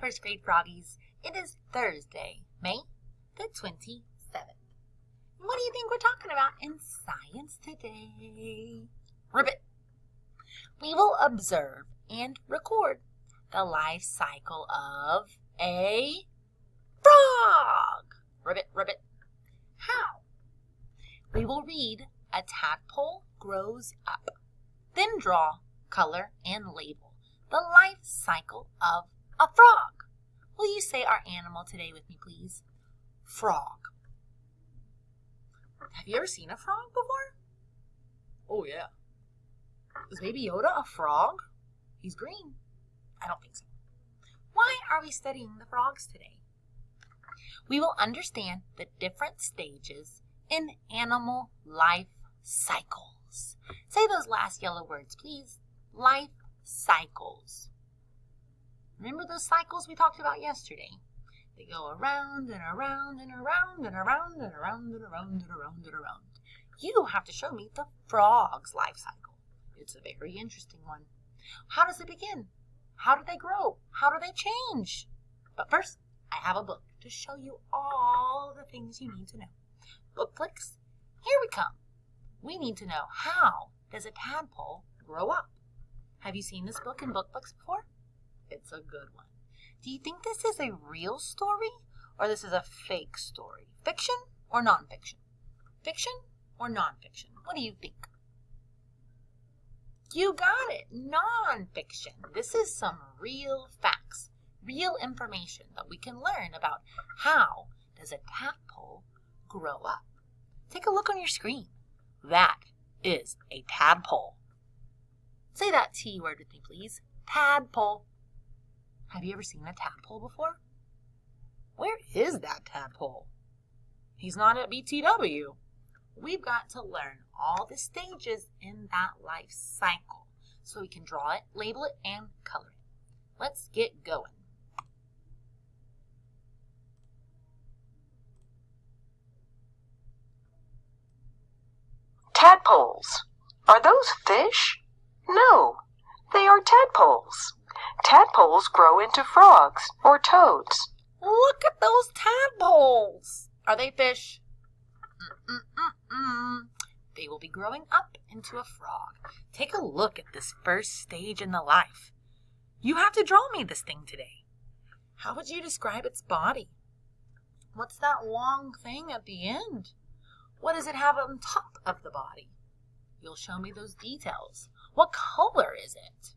first grade froggies. It is Thursday, May the 27th. What do you think we're talking about in science today? Ribbit. We will observe and record the life cycle of a frog. Ribbit, ribbit. How? We will read a tadpole grows up, then draw, color, and label the life cycle of a frog. Will you say our animal today with me, please? Frog. Have you ever seen a frog before? Oh, yeah. Is Baby Yoda a frog? He's green. I don't think so. Why are we studying the frogs today? We will understand the different stages in animal life cycles. Say those last yellow words, please. Life cycles. Remember those cycles we talked about yesterday? They go around and around and around and around and around and around and around and around. You have to show me the frog's life cycle. It's a very interesting one. How does it begin? How do they grow? How do they change? But first, I have a book to show you all the things you need to know. Book flicks, here we come. We need to know, how does a tadpole grow up? Have you seen this book in book flicks before? It's a good one. Do you think this is a real story or this is a fake story? Fiction or nonfiction? Fiction or nonfiction? What do you think? You got it, nonfiction. This is some real facts, real information that we can learn about how does a tadpole grow up. Take a look on your screen. That is a tadpole. Say that T word with me, please. Tadpole. Have you ever seen a tadpole before? Where is that tadpole? He's not at BTW. We've got to learn all the stages in that life cycle so we can draw it, label it, and color it. Let's get going. Tadpoles. Are those fish? No, they are tadpoles. Tadpoles grow into frogs or toads. Look at those tadpoles. Are they fish? They will be growing up into a frog. Take a look at this first stage in the life. You have to draw me this thing today. How would you describe its body? What's that long thing at the end? What does it have on top of the body? You'll show me those details. What color is it?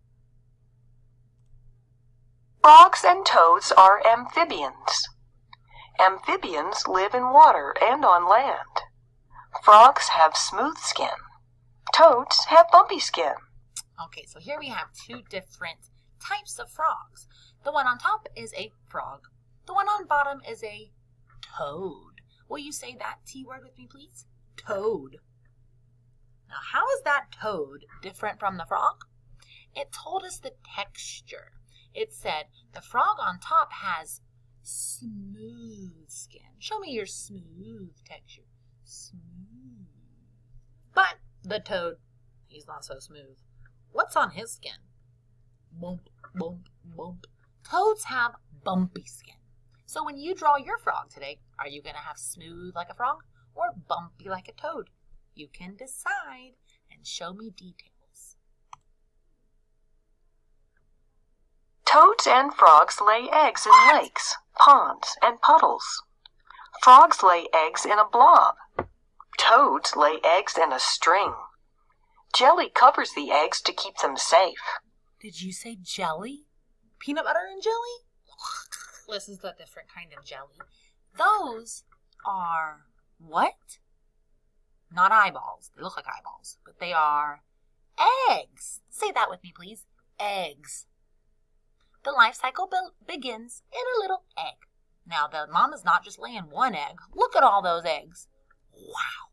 Frogs and toads are amphibians. Amphibians live in water and on land. Frogs have smooth skin. Toads have bumpy skin. Okay, so here we have two different types of frogs. The one on top is a frog. The one on bottom is a toad. Will you say that T word with me, please? Toad. Now, how is that toad different from the frog? It told us the texture. It said the frog on top has smooth skin. Show me your smooth texture. Smooth. But the toad, he's not so smooth. What's on his skin? Bump, bump, bump. Toads have bumpy skin. So when you draw your frog today, are you going to have smooth like a frog or bumpy like a toad? You can decide and show me details. Toads and frogs lay eggs in lakes, ponds, and puddles. Frogs lay eggs in a blob. Toads lay eggs in a string. Jelly covers the eggs to keep them safe. Did you say jelly? Peanut butter and jelly? This is a different kind of jelly. Those are what? Not eyeballs. They look like eyeballs, but they are eggs. Say that with me, please. Eggs. The life cycle begins in a little egg. Now, the mama's not just laying one egg. Look at all those eggs. Wow.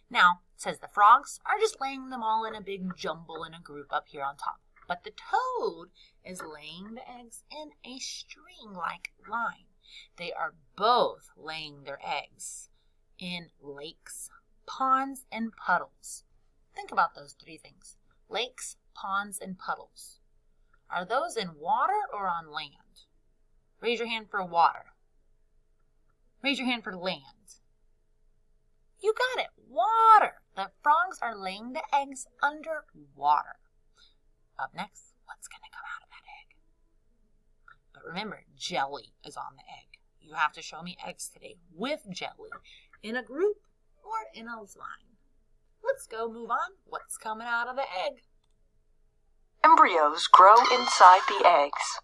Now, it says the frogs are just laying them all in a big jumble in a group up here on top. But the toad is laying the eggs in a string-like line. They are both laying their eggs in lakes, ponds, and puddles. Think about those three things. Lakes, ponds, and puddles. Are those in water or on land? Raise your hand for water. Raise your hand for land. You got it, water. The frogs are laying the eggs under water. Up next, what's going to come out of that egg? But remember, jelly is on the egg. You have to show me eggs today with jelly in a group or in a line. Let's go move on. What's coming out of the egg? Embryos grow inside the eggs.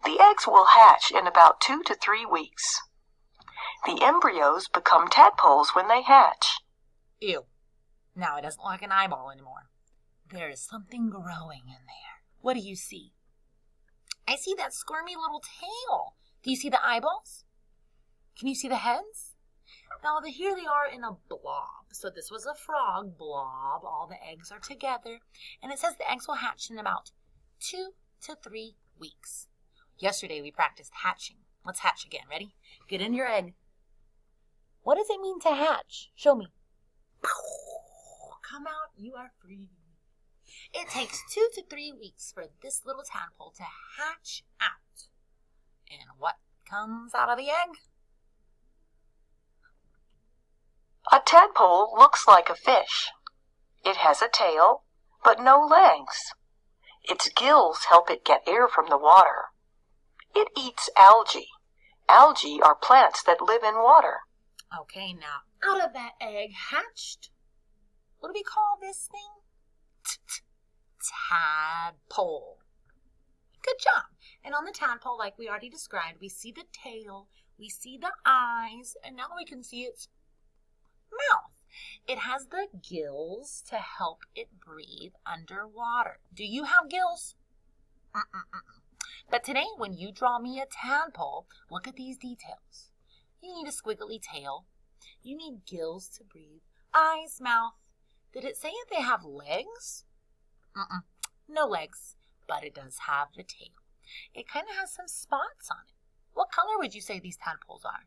The eggs will hatch in about 2 to 3 weeks. The embryos become tadpoles when they hatch. Ew. Now it doesn't look like an eyeball anymore. There is something growing in there. What do you see? I see that squirmy little tail. Do you see the eyeballs? Can you see the heads? Now here they are in a blob. So this was a frog blob. All the eggs are together. And it says the eggs will hatch in about 2 to 3 weeks. Yesterday we practiced hatching. Let's hatch again. Ready? Get in your egg. What does it mean to hatch? Show me. Come out, you are free. It takes 2 to 3 weeks for this little tadpole to hatch out. And what comes out of the egg? A tadpole looks like a fish. It has a tail, but no legs. Its gills help it get air from the water. It eats algae. Algae are plants that live in water. Okay, now out of that egg hatched, what do we call this thing? Tadpole. Good job. And on the tadpole, like we already described, we see the tail, we see the eyes, and now we can see its mouth. It has the gills to help it breathe underwater. Do you have gills? But today, when you draw me a tadpole, look at these details. You need a squiggly tail. You need gills to breathe. Eyes, mouth. Did it say if they have legs? No legs, but it does have the tail. It kind of has some spots on it. What color would you say these tadpoles are?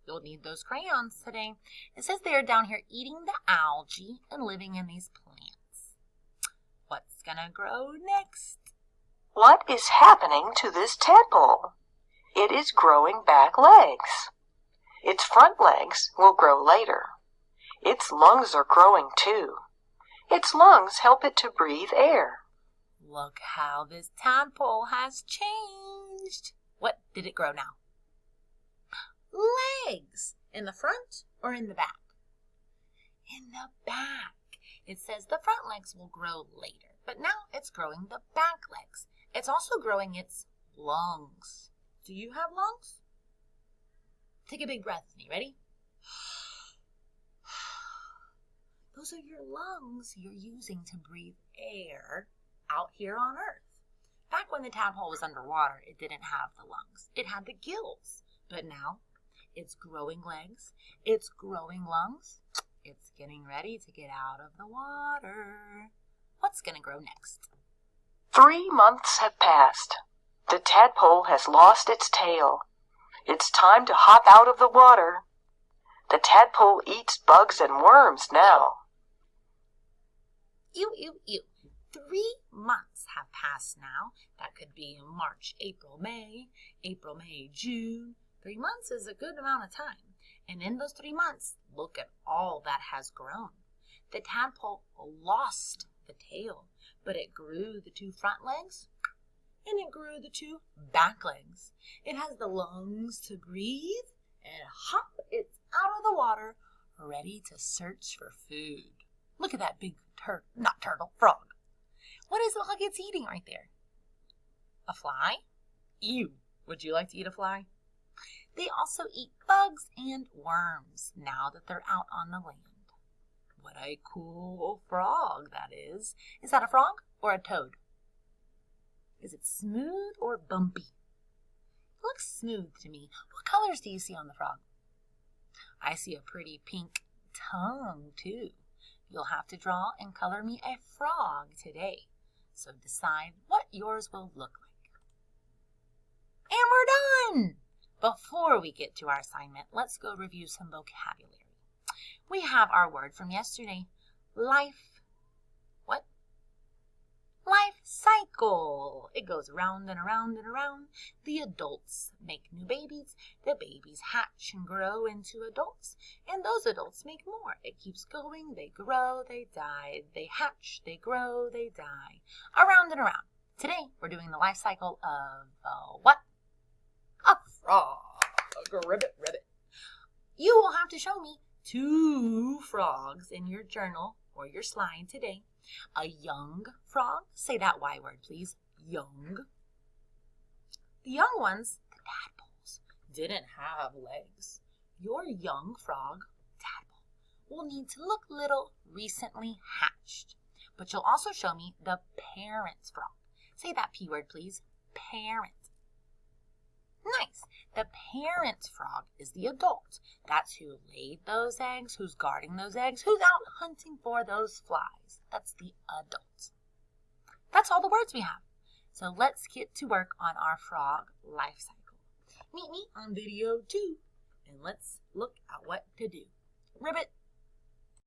You'll need those crayons today. It says they're down here eating the algae and living in these plants. What's gonna grow next? What is happening to this tadpole? It is growing back legs. Its front legs will grow later. Its lungs are growing too. Its lungs help it to breathe air. Look how this tadpole has changed. What did it grow now? Legs. In the front or in the back? In the back. It says the front legs will grow later, but now it's growing the back legs. It's also growing its lungs. Do you have lungs? Take a big breath with me. Ready? Those are your lungs you're using to breathe air out here on Earth. Back when the tadpole was underwater, it didn't have the lungs. It had the gills. But now, it's growing legs. It's growing lungs. It's getting ready to get out of the water. What's going to grow next? 3 months have passed. The tadpole has lost its tail. It's time to hop out of the water. The tadpole eats bugs and worms now. Ew. 3 months have passed now. That could be March, April, May, June. 3 months is a good amount of time. And in those 3 months, look at all that has grown. The tadpole lost the tail, but it grew the 2 front legs, and it grew the 2 back legs. It has the lungs to breathe, and hop, it's out of the water, ready to search for food. Look at that big frog. What does it look like it's eating right there? A fly? Ew. Would you like to eat a fly? They also eat bugs and worms now that they're out on the land. What a cool frog that is. Is that a frog or a toad? Is it smooth or bumpy? It looks smooth to me. What colors do you see on the frog? I see a pretty pink tongue too. You'll have to draw and color me a frog today. So decide what yours will look like. And we're done! Before we get to our assignment, let's go review some vocabulary. We have our word from yesterday, life. What? life cycle. It goes around and around and around. The adults make new babies. The babies hatch and grow into adults. And those adults make more. It keeps going. They grow, they die. They hatch, they grow, they die. Around and around. Today, we're doing the life cycle of what? A frog. Ribbit, ribbit. You will have to show me 2 frogs in your journal or your slide today. A young frog. Say that Y word, please. Young. The young ones, the tadpoles, didn't have legs. Your young frog, tadpole, will need to look little, recently hatched. But you'll also show me the parent frog. Say that P word, please. Parent. Nice. The parent frog is the adult. That's who laid those eggs, who's guarding those eggs, who's out hunting for those flies. That's the adult. That's all the words we have. So let's get to work on our frog life cycle. Meet me on video 2, and let's look at what to do. Ribbit.